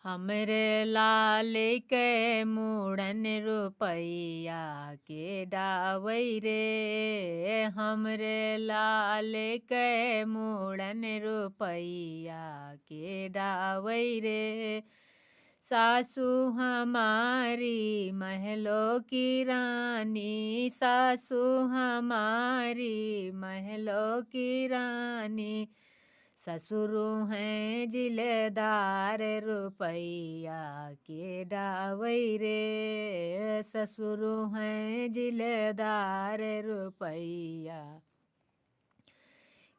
हमरे लाल के मुड़न रुपैया के डावई रे। हमरे लाल के मुड़न रुपैया के डावई रे। सासू हमारी महलों की रानी, सासू हमारी महलों की रानी। ससुर हैं जिलेदार रुपैया के डावई रे। ससुर हैं जिलेदार रुपैया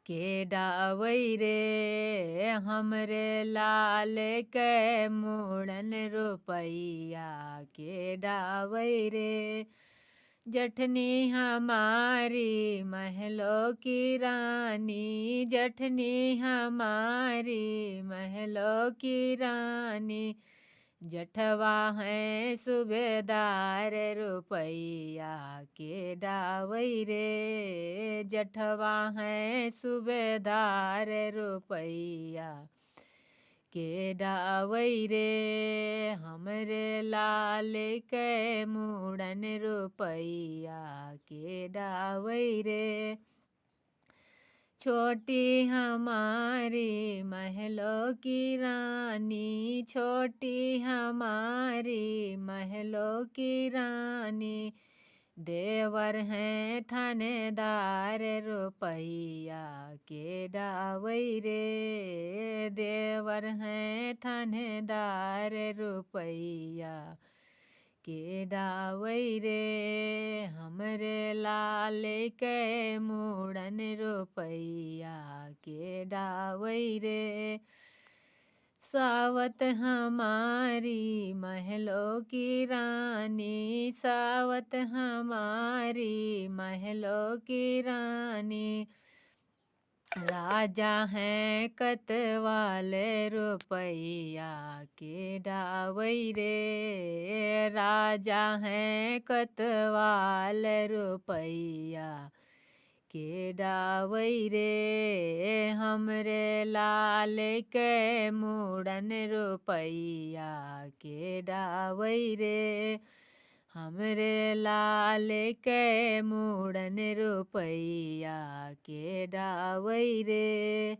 के डावई रे। हमरे लाल के मुड़न रुपैया के डावई रे। जठनी हमारी महलों की रानी, जठनी हमारी महलों की रानी। जठवा है सूबेदार रुपैया के डावई रे। जठवा है सूबेदार रुपैया के डावई रे। हमरे लाल के मुड़न रुपैया के डावई रे। छोटी हमारी महलों की रानी, छोटी हमारी महलों की रानी। देवर हैं थानेदार रुपैया के डावई रे। देवर हैं थानेदार रुपैया के डावई रे। हमरे लाल के मुड़न रुपैया के डावई रे। सावत हमारी महलों की रानी, सावत हमारी महलों की रानी। राजा हैं कतवाल रुपैया के डावई रे। राजा हैं कतवाल रुपैया के डावई रे। हमरे लाल के मुड़न रुपैया के डावई रे। हमरे लाल के मुड़न रुपैया के डावई रे।